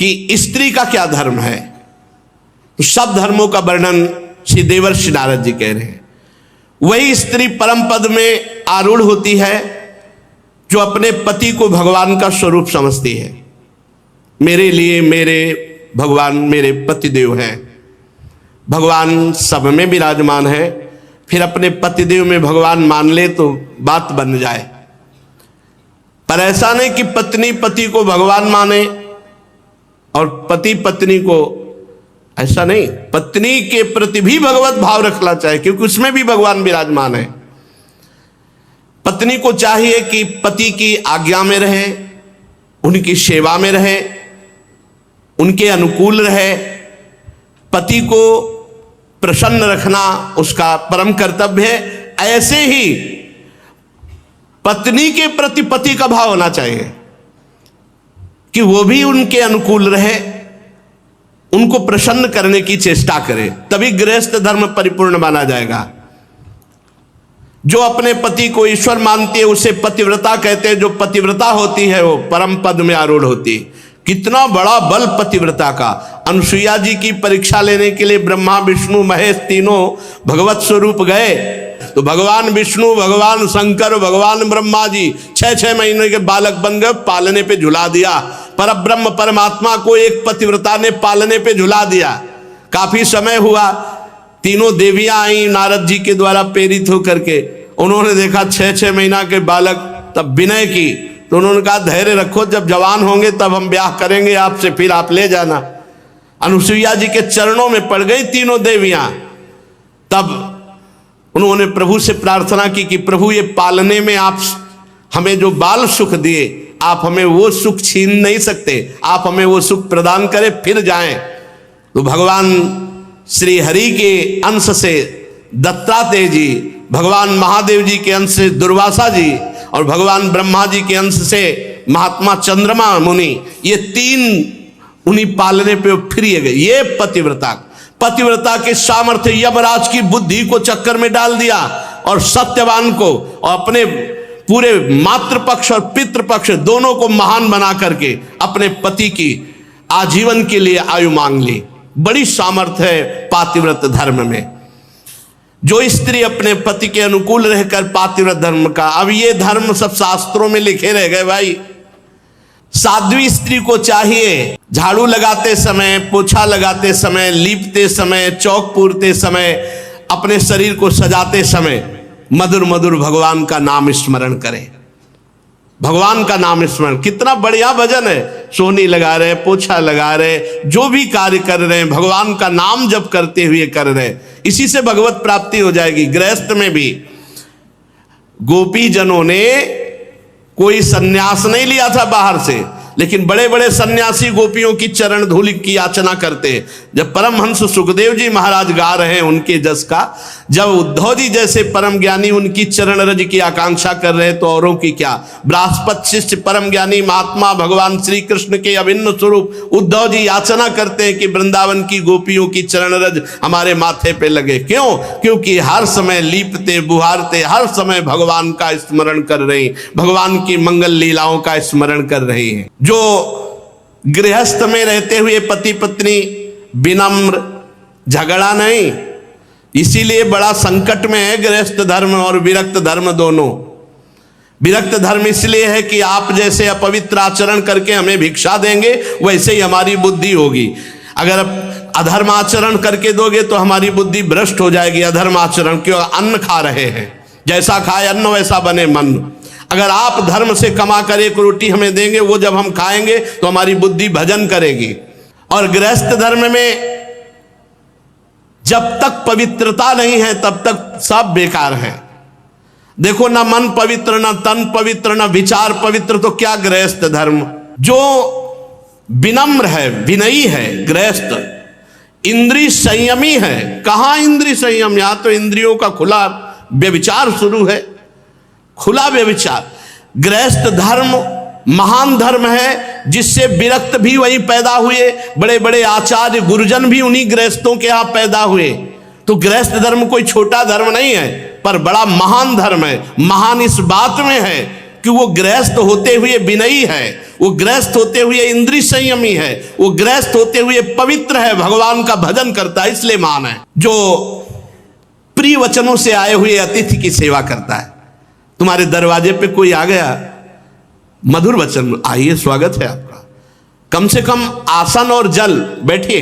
कि स्त्री का क्या धर्म है। तो सब धर्मों का वर्णन श्री देवर्षि नारद जी कह रहे हैं। वही स्त्री परम पद में आरूढ़ होती है जो अपने पति को भगवान का स्वरूप समझती है। मेरे लिए मेरे भगवान मेरे पतिदेव हैं, भगवान सब में विराजमान है। फिर अपने पतिदेव में भगवान मान ले तो बात बन जाए। पर ऐसा नहीं कि पत्नी पति को भगवान माने और पति पत्नी को, ऐसा नहीं। पत्नी के प्रति भी भगवत भाव रखना चाहिए क्योंकि उसमें भी भगवान विराजमान है। पत्नी को चाहिए कि पति की आज्ञा में रहे, उनकी सेवा में रहे, उनके अनुकूल रहे। पति को प्रसन्न रखना उसका परम कर्तव्य है। ऐसे ही पत्नी के प्रति पति का भाव होना चाहिए कि वो भी उनके अनुकूल रहे, उनको प्रसन्न करने की चेष्टा करे, तभी गृहस्थ धर्म परिपूर्ण माना जाएगा। जो अपने पति को ईश्वर मानती है उसे पतिव्रता कहते हैं। जो पतिव्रता होती है वो परम पद में आरूढ़ होती है। कितना बड़ा बल पतिव्रता का। अनुसुईया जी की परीक्षा लेने के लिए ब्रह्मा विष्णु महेश तीनों भगवत स्वरूप गए तो भगवान विष्णु, भगवान शंकर, भगवान ब्रह्मा जी 6-6 महीने के बालक बन गए, पालने पे झुला दिया। परब्रह्म परमात्मा को एक पतिव्रता ने पालने पे झुला दिया। काफी समय हुआ, तीनों देवियां आई नारद जी के द्वारा प्रेरित होकर के। उन्होंने देखा 6-6 महीना के बालक, तब विनय की। तो उन्होंने कहा धैर्य रखो, जब जवान होंगे तब हम ब्याह करेंगे आपसे, फिर आप ले जाना। अनुसुईया जी के चरणों में पड़ गई तीनों देवियां। तब उन्होंने प्रभु से प्रार्थना की कि प्रभु ये पालने में आप हमें जो बाल सुख दिए, आप हमें वो सुख छीन नहीं सकते, आप हमें वो सुख प्रदान करें फिर जाएं। तो भगवान श्री हरि के अंश से दत्तात्रेय जी, भगवान महादेव जी के अंश से दुर्वासा जी और भगवान ब्रह्मा जी के अंश से महात्मा चंद्रमा मुनि, ये 3 उन्हीं पालने पे फिर ये गए। ये पतिव्रता के सामर्थ्य यमराज की बुद्धि को चक्कर में डाल दिया और सत्यवान को और अपने पूरे मातृपक्ष और पितृपक्ष दोनों को महान बना करके अपने पति की आजीवन के लिए आयु मांग ली। बड़ी सामर्थ्य है पातिव्रत धर्म में। जो स्त्री अपने पति के अनुकूल रहकर पातिव्रत धर्म का, अब ये धर्म सब शास्त्रों में लिखे रह गए भाई। साध्वी स्त्री को चाहिए झाड़ू लगाते समय, पोछा लगाते समय, लीपते समय, चौक पूरते समय, अपने शरीर को सजाते समय मधुर मधुर भगवान का नाम स्मरण करें। भगवान का नाम स्मरण, कितना बढ़िया भजन है। सोनी लगा रहे, पोछा लगा रहे, जो भी कार्य कर रहे हैं भगवान का नाम जप करते हुए कर रहे, इसी से भगवत प्राप्ति हो जाएगी। गृहस्थ में भी गोपी जनों ने कोई सन्यास नहीं लिया था बाहर से, लेकिन बड़े बड़े सन्यासी गोपियों की चरण धूलि की याचना करते। जब परमहंस सुखदेव जी महाराज गा रहे हैं उनके जस का, जब उद्धव जी जैसे परम ज्ञानी उनकी चरण रज की आकांक्षा कर रहे तो औरों की क्या। बृहस्पति शिष्य परम ज्ञानी महात्मा भगवान श्री कृष्ण के अभिन्न स्वरूप उद्धव जी याचना करते हैं कि वृंदावन की गोपियों की चरण रज हमारे माथे पे लगे। क्यों? क्योंकि हर समय लीपते बुहारते हर समय भगवान का स्मरण कर रहे हैं, भगवान की मंगल लीलाओं का स्मरण कर रहे हैं। जो गृहस्थ में रहते हुए पति पत्नी विनम्र, झगड़ा नहीं, इसीलिए बड़ा संकट में है गृहस्थ धर्म और विरक्त धर्म दोनों। विरक्त धर्म इसलिए है कि आप जैसे अपवित्र आचरण करके हमें भिक्षा देंगे वैसे ही हमारी बुद्धि होगी। अगर अधर्म आचरण करके दोगे तो हमारी बुद्धि भ्रष्ट हो जाएगी। अधर्म आचरण क्यों? अन्न खा रहे हैं, जैसा खाए अन्न वैसा बने मन। अगर आप धर्म से कमा कर एक रोटी हमें देंगे, वो जब हम खाएंगे तो हमारी बुद्धि भजन करेगी। और गृहस्थ धर्म में जब तक पवित्रता नहीं है तब तक सब बेकार है। देखो, ना मन पवित्र, ना तन पवित्र, ना विचार पवित्र, तो क्या गृहस्थ धर्म। जो विनम्र है, विनयी है गृहस्थ, इंद्रिय संयमी है। कहां इंद्रिय संयम? यहां तो इंद्रियों का खुला व्यभिचार शुरू है, खुला व्यभिचार। गृहस्थ धर्म महान धर्म है जिससे विरक्त भी वहीं पैदा हुए, बड़े बड़े आचार्य गुरुजन भी उन्हीं गृहस्थों के यहां पैदा हुए। तो गृहस्थ धर्म कोई छोटा धर्म नहीं है, पर बड़ा महान धर्म है। महान इस बात में है कि वो गृहस्थ होते हुए विनयी है, वो गृहस्थ होते हुए इंद्रिय संयमी है, वो गृहस्थ होते हुए पवित्र है, भगवान का भजन करता है, इसलिए महान है। जो प्रिय वचनों से आए हुए अतिथि की सेवा करता है। तुम्हारे दरवाजे पे कोई आ गया, मधुर वचन, आइए स्वागत है आपका, कम से कम आसन और जल, बैठिए,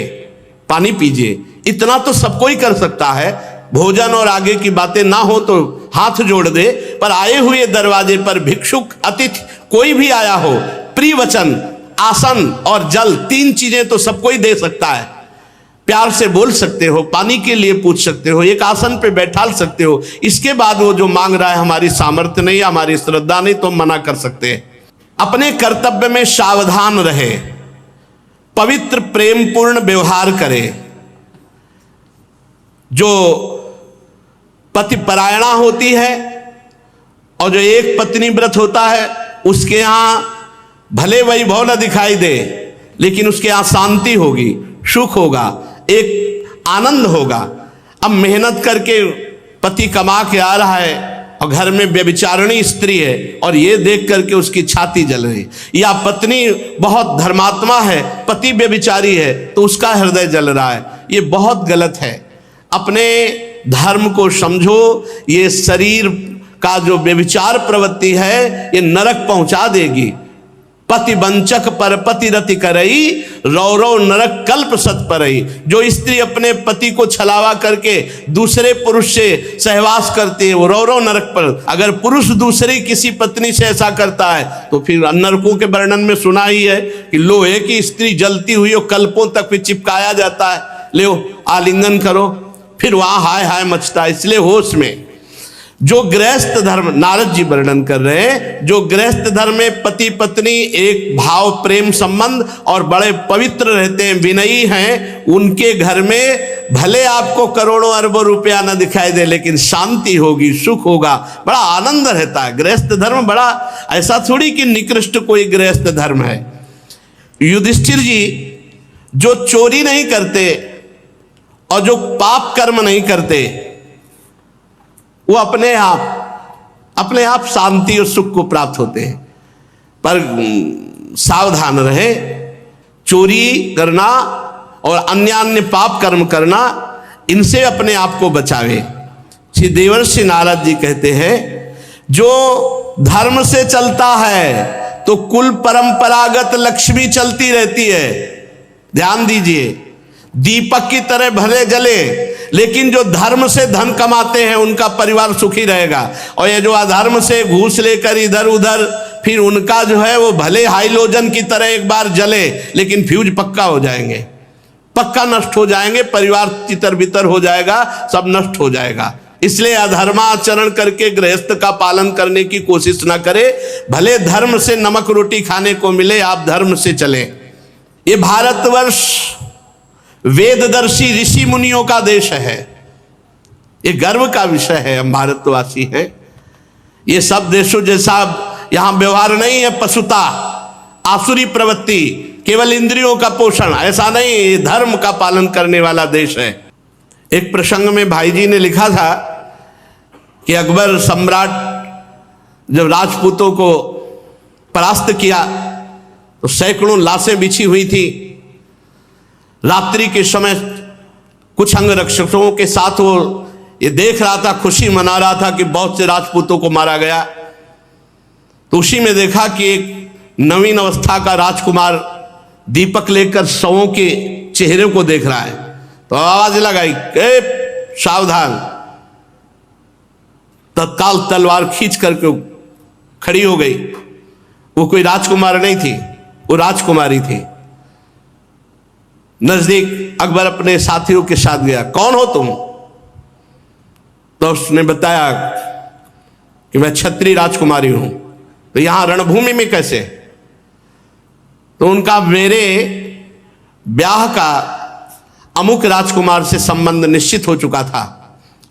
पानी पीजिए, इतना तो सब कोई कर सकता है। भोजन और आगे की बातें ना हो तो हाथ जोड़ दे, पर आए हुए दरवाजे पर भिक्षुक, अतिथि, कोई भी आया हो, प्रिय वचन, आसन और जल, 3 चीजें तो सब कोई दे सकता है। प्यार से बोल सकते हो, पानी के लिए पूछ सकते हो, एक आसन पे बैठाल सकते हो। इसके बाद वो जो मांग रहा है हमारी सामर्थ्य नहीं, हमारी श्रद्धा नहीं, तो मना कर सकते हैं। अपने कर्तव्य में सावधान रहे, पवित्र प्रेमपूर्ण व्यवहार करे। जो पति परायणा होती है और जो एक पत्नी व्रत होता है, उसके यहां भले वैभव न दिखाई दे, लेकिन उसके यहां शांति होगी, सुख होगा, एक आनंद होगा। अब मेहनत करके पति कमा के आ रहा है और घर में व्यभिचारिणी स्त्री है और ये देख करके उसकी छाती जल रही, या पत्नी बहुत धर्मात्मा है, पति व्यभिचारी है तो उसका हृदय जल रहा है, ये बहुत गलत है। अपने धर्म को समझो। ये शरीर का जो व्यभिचार प्रवृत्ति है ये नरक पहुंचा देगी। पति वंचक पर पति रति करई, रौरव नरक कल्प सत परई। जो स्त्री अपने पति को छलावा करके दूसरे पुरुष से सहवास करती है वो रौरव नरक पर। अगर पुरुष दूसरी किसी पत्नी से ऐसा करता है तो फिर नरकों के वर्णन में सुना ही है कि लोहे की स्त्री जलती हुई और कल्पों तक फिर चिपकाया जाता है, ले आलिंगन करो, फिर वहां हाय हाय मचता है। इसलिए होश में जो गृहस्थ धर्म नारद जी वर्णन कर रहे हैं, जो गृहस्थ धर्म में पति पत्नी एक भाव प्रेम संबंध और बड़े पवित्र रहते हैं, विनयी हैं, उनके घर में भले आपको करोड़ों अरबों रुपया न दिखाई दे, लेकिन शांति होगी, सुख होगा, बड़ा आनंद रहता है। गृहस्थ धर्म बड़ा, ऐसा थोड़ी कि निकृष्ट कोई गृहस्थ धर्म है। युधिष्ठिर जी जो चोरी नहीं करते और जो पाप कर्म नहीं करते, वो अपने आप शांति और सुख को प्राप्त होते हैं। पर सावधान रहे, चोरी करना और अन्य पाप कर्म करना, इनसे अपने आप को बचावे। श्री देवर्षि नारद जी कहते हैं, जो धर्म से चलता है तो कुल परंपरागत लक्ष्मी चलती रहती है। ध्यान दीजिए, दीपक की तरह भले जले, लेकिन जो धर्म से धन कमाते हैं उनका परिवार सुखी रहेगा। और ये जो अधर्म से घूस लेकर इधर उधर, फिर उनका जो है वो भले हाइलोजन की तरह एक बार जले, लेकिन फ्यूज पक्का हो जाएंगे, पक्का नष्ट हो जाएंगे, परिवार तितर बितर हो जाएगा, सब नष्ट हो जाएगा। इसलिए अधर्माचरण करके गृहस्थ का पालन करने की कोशिश ना करे। भले धर्म से नमक रोटी खाने को मिले, आप धर्म से चले। ये भारतवर्ष वेददर्शी ऋषि मुनियों का देश है, ये गर्व का विषय है। हम भारतवासी हैं। ये सब देशों जैसा यहां व्यवहार नहीं है, पशुता, आसुरी प्रवृत्ति, केवल इंद्रियों का पोषण, ऐसा नहीं। ये धर्म का पालन करने वाला देश है। एक प्रसंग में भाई जी ने लिखा था कि अकबर सम्राट जब राजपूतों को परास्त किया तो सैकड़ों लाशें बिछी हुई थी। रात्रि के समय कुछ अंगरक्षकों के साथ वो ये देख रहा था, खुशी मना रहा था कि बहुत से राजपूतों को मारा गया। तो उसी में देखा कि एक नवीन अवस्था का राजकुमार दीपक लेकर शवों के चेहरे को देख रहा है। तो आवाज लगाई, सावधान। तत्काल तलवार खींच करके खड़ी हो गई। वो कोई राजकुमार नहीं थी, वो राजकुमारी थी। नजदीक अकबर अपने साथियों के साथ गया, कौन हो तुम? तो उसने बताया कि मैं क्षत्रिय राजकुमारी हूं। तो यहां रणभूमि में कैसे? तो उनका मेरे ब्याह का अमुक राजकुमार से संबंध निश्चित हो चुका था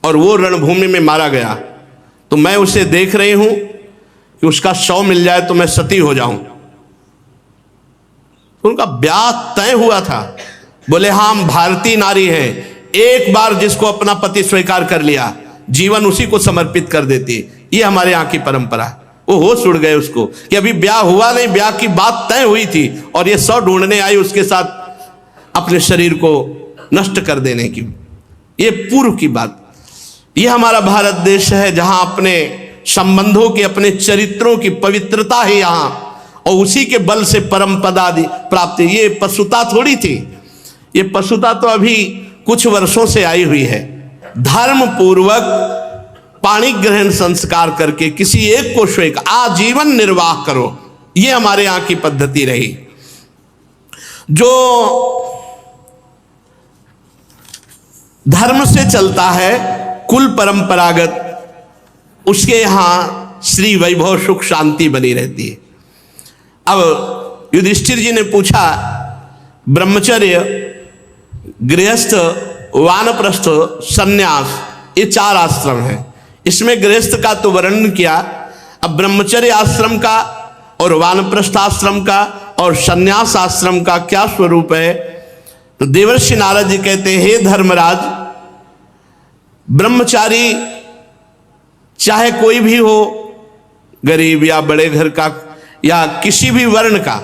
और वो रणभूमि में मारा गया। तो मैं उसे देख रही हूं कि उसका शव मिल जाए तो मैं सती हो जाऊं। तो उनका ब्याह तय हुआ था। बोले हाँ, हम भारतीय नारी हैं, एक बार जिसको अपना पति स्वीकार कर लिया जीवन उसी को समर्पित कर देती है, ये हमारे यहाँ की परंपरा है। वो होश उड़ गए उसको कि अभी ब्याह हुआ नहीं, ब्याह की बात तय हुई थी और ये 100 ढूंढने आई उसके साथ अपने शरीर को नष्ट कर देने की। ये पूर्व की बात। ये हमारा भारत देश है जहां अपने संबंधों के, अपने चरित्रों की पवित्रता है यहां, और उसी के बल से परम पद आदि प्राप्ति। ये पशुता थोड़ी थी, ये पशुता तो अभी कुछ वर्षों से आई हुई है। धर्म पूर्वक पाणी ग्रहण संस्कार करके किसी एक को स्वेक आजीवन निर्वाह करो, ये हमारे यहां की पद्धति रही। जो धर्म से चलता है कुल परंपरागत, उसके यहां श्री वैभव सुख शांति बनी रहती है। अब युधिष्ठिर जी ने पूछा, ब्रह्मचर्य, गृहस्थ, वानप्रस्थ, सन्यास, ये 4 आश्रम हैं। इसमें गृहस्थ का तो वर्णन किया, अब ब्रह्मचर्य आश्रम का और वानप्रस्थ आश्रम का और सन्यास आश्रम का क्या स्वरूप है? तो देवर्षि नारद जी कहते हैं, हे धर्मराज, ब्रह्मचारी चाहे कोई भी हो, गरीब या बड़े घर का या किसी भी वर्ण का,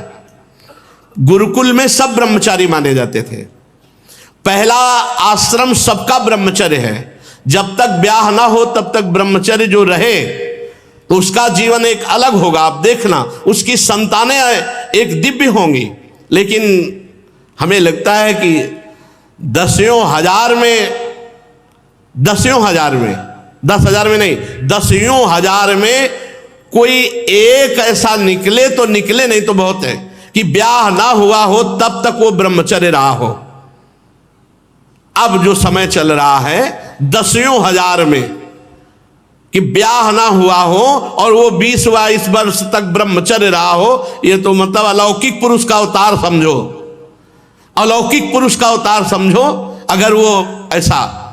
गुरुकुल में सब ब्रह्मचारी माने जाते थे। पहला आश्रम सबका ब्रह्मचर्य है। जब तक ब्याह ना हो तब तक ब्रह्मचर्य जो रहे तो उसका जीवन एक अलग होगा। आप देखना, उसकी संतानें एक दिव्य होंगी। लेकिन हमें लगता है कि दसियों हजार में 10,000 में नहीं, 10,000 में कोई एक ऐसा निकले तो निकले, नहीं तो बहुत है कि ब्याह ना हुआ हो तब तक वो ब्रह्मचर्य रहा हो। अब जो समय चल रहा है 10,000 में कि ब्याह ना हुआ हो और वो 20-22 वर्ष तक ब्रह्मचर्य रहा हो, ये तो मतलब अलौकिक पुरुष का अवतार समझो, अलौकिक पुरुष का अवतार समझो। अगर वो ऐसा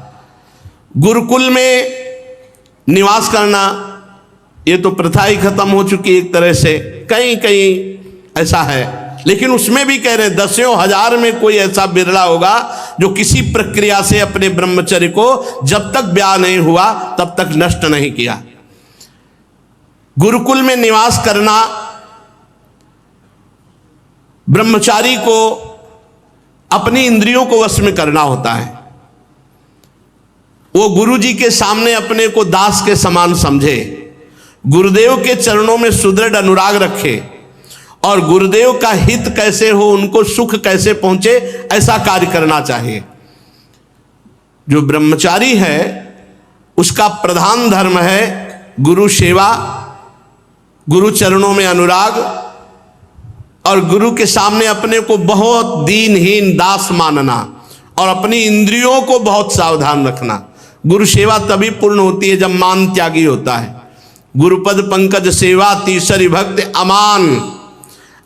गुरुकुल में निवास करना, ये तो प्रथा ही खत्म हो चुकी एक तरह से, कहीं कहीं ऐसा है। लेकिन उसमें भी कह रहे हैं 10,000 में कोई ऐसा बिरला होगा जो किसी प्रक्रिया से अपने ब्रह्मचर्य को जब तक ब्याह नहीं हुआ तब तक नष्ट नहीं किया। गुरुकुल में निवास करना, ब्रह्मचारी को अपनी इंद्रियों को वश में करना होता है। वो गुरु जी के सामने अपने को दास के समान समझे, गुरुदेव के चरणों में सुदृढ़ अनुराग रखे और गुरुदेव का हित कैसे हो, उनको सुख कैसे पहुंचे, ऐसा कार्य करना चाहिए। जो ब्रह्मचारी है उसका प्रधान धर्म है गुरु सेवा, गुरु चरणों में अनुराग और गुरु के सामने अपने को बहुत दीनहीन दास मानना और अपनी इंद्रियों को बहुत सावधान रखना। गुरु सेवा तभी पूर्ण होती है जब मान त्यागी होता है। गुरुपद पंकज सेवा तीसरी भक्ति अमान,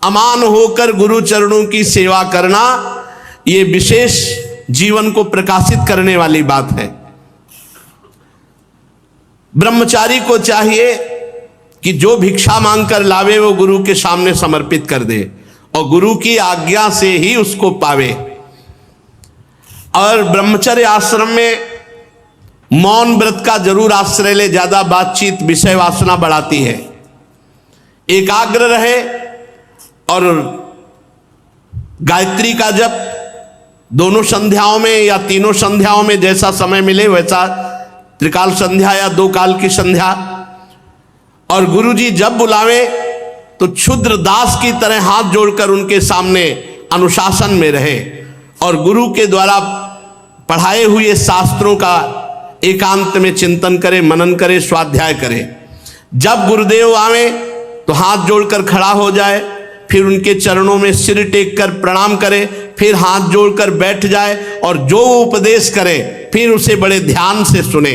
अमान होकर गुरु चरणों की सेवा करना, ये विशेष जीवन को प्रकाशित करने वाली बात है। ब्रह्मचारी को चाहिए कि जो भिक्षा मांगकर लावे वो गुरु के सामने समर्पित कर दे और गुरु की आज्ञा से ही उसको पावे। और ब्रह्मचर्य आश्रम में मौन व्रत का जरूर आश्रय ले, ज्यादा बातचीत विषय वासना बढ़ाती है। एकाग्र रहे और गायत्री का जप दोनों संध्याओं में या तीनों संध्याओं में जैसा समय मिले वैसा, त्रिकाल संध्या या 2 काल की संध्या। और गुरुजी जब बुलावे तो क्षुद्र दास की तरह हाथ जोड़कर उनके सामने अनुशासन में रहे और गुरु के द्वारा पढ़ाए हुए शास्त्रों का एकांत में चिंतन करे, मनन करे, स्वाध्याय करे। जब गुरुदेव आवे तो हाथ जोड़कर खड़ा हो जाए, फिर उनके चरणों में सिर टेक कर प्रणाम करे, फिर हाथ जोड़कर बैठ जाए और जो उपदेश करे फिर उसे बड़े ध्यान से सुने।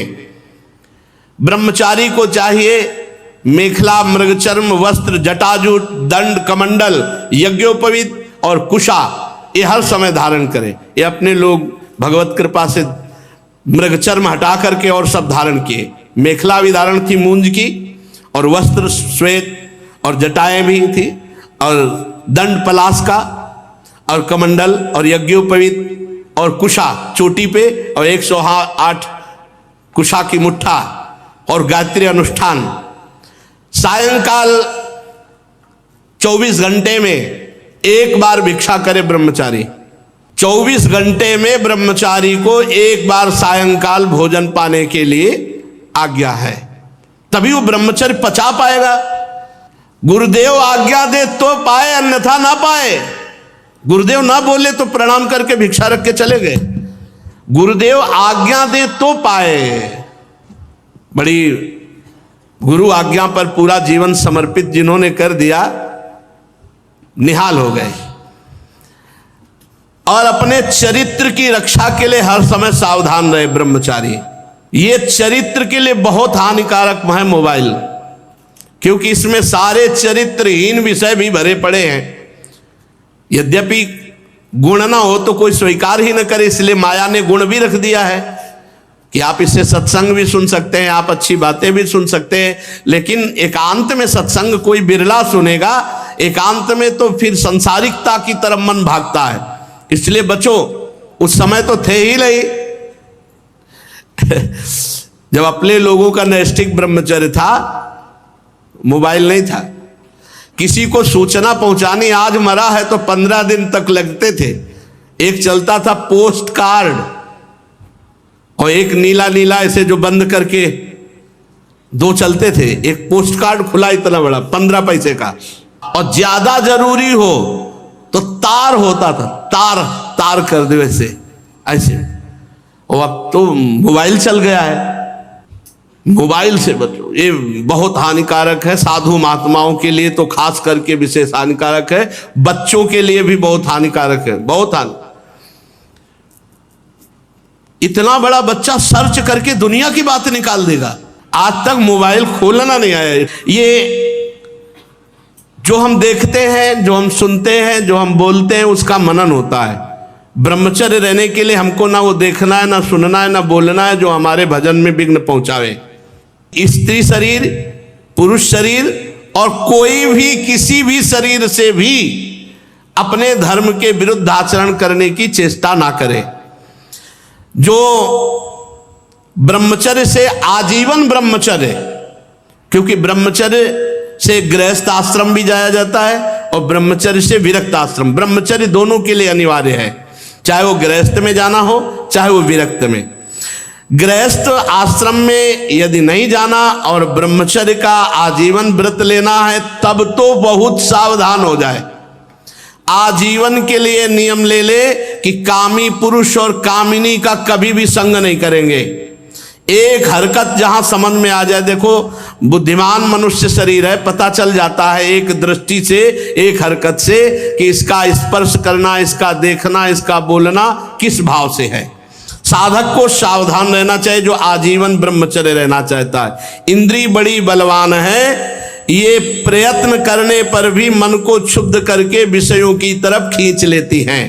ब्रह्मचारी को चाहिए मेखला, मृगचर्म, वस्त्र, जटाजूट, दंड, कमंडल, यज्ञोपवीत और कुशा, ये हर समय धारण करे। ये अपने लोग भगवत कृपा से मृगचर्म हटा करके और सब धारण किए। मेखला भी धारण थी मूंज की, और वस्त्र श्वेत और जटाएं भी थी, और दंड पलाश का, और कमंडल और यज्ञोपवीत और कुशा चोटी पे, और 108 कुशा की मुट्ठा और गायत्री अनुष्ठान। सायंकाल 24 घंटे में एक बार भिक्षा करे ब्रह्मचारी। 24 घंटे में ब्रह्मचारी को एक बार सायंकाल भोजन पाने के लिए आज्ञा है, तभी वो ब्रह्मचर्य पचा पाएगा। गुरुदेव आज्ञा दे तो पाए, अन्यथा ना पाए। गुरुदेव ना बोले तो प्रणाम करके भिक्षा रख के चले गए। गुरुदेव आज्ञा दे तो पाए। बड़ी गुरु आज्ञा पर पूरा जीवन समर्पित जिन्होंने कर दिया, निहाल हो गए। और अपने चरित्र की रक्षा के लिए हर समय सावधान रहे ब्रह्मचारी। ये चरित्र के लिए बहुत हानिकारक है मोबाइल, क्योंकि इसमें सारे चरित्रहीन विषय भी भरे पड़े हैं। यद्यपि गुण ना हो तो कोई स्वीकार ही न करे, इसलिए माया ने गुण भी रख दिया है कि आप इससे सत्संग भी सुन सकते हैं, आप अच्छी बातें भी सुन सकते हैं, लेकिन एकांत में सत्संग कोई बिरला सुनेगा। एकांत में तो फिर संसारिकता की तरफ मन भागता है, इसलिए बचो। उस समय तो थे ही नहीं जब अपने लोगों का नैष्ठिक ब्रह्मचर्य था, मोबाइल नहीं था। किसी को सूचना पहुंचानी, आज मरा है तो 15 दिन तक लगते थे। एक चलता था पोस्ट कार्ड, और एक नीला नीला ऐसे जो बंद करके दो चलते थे। एक पोस्ट कार्ड खुला इतना बड़ा 15 पैसे का, और ज्यादा जरूरी हो तो तार होता था, तार कर दे वैसे ऐसे। और अब तो मोबाइल चल गया है। मोबाइल से बचो, ये बहुत हानिकारक है। साधु महात्माओं के लिए तो खास करके विशेष हानिकारक है, बच्चों के लिए भी बहुत हानिकारक है, बहुत हानिकारक। इतना बड़ा बच्चा सर्च करके दुनिया की बात निकाल देगा। आज तक मोबाइल खोलना नहीं आया। ये जो हम देखते हैं, जो हम सुनते हैं, जो हम बोलते हैं, उसका मनन होता है। ब्रह्मचर्य रहने के लिए हमको ना वो देखना है, ना सुनना है, ना बोलना है जो हमारे भजन में विघ्न पहुंचावे। स्त्री शरीर, पुरुष शरीर और कोई भी किसी भी शरीर से भी अपने धर्म के विरुद्ध आचरण करने की चेष्टा ना करे। जो ब्रह्मचर्य से आजीवन ब्रह्मचर्य, क्योंकि ब्रह्मचर्य से गृहस्थ आश्रम भी जाया जाता है और ब्रह्मचर्य से विरक्त आश्रम। ब्रह्मचर्य दोनों के लिए अनिवार्य है, चाहे वो गृहस्थ में जाना हो चाहे वो विरक्त में। गृहस्थ आश्रम में यदि नहीं जाना और ब्रह्मचर्य का आजीवन व्रत लेना है, तब तो बहुत सावधान हो जाए। आजीवन के लिए नियम ले ले कि कामी पुरुष और कामिनी का कभी भी संग नहीं करेंगे। एक हरकत जहां समझ में आ जाए, देखो बुद्धिमान मनुष्य शरीर है, पता चल जाता है एक दृष्टि से, एक हरकत से कि इसका स्पर्श करना, इसका देखना, इसका बोलना किस भाव से है। साधक को सावधान रहना चाहिए जो आजीवन ब्रह्मचर्य रहना चाहता है। इंद्री बड़ी बलवान है, ये प्रयत्न करने पर भी मन को क्षुब्ध करके विषयों की तरफ खींच लेती हैं।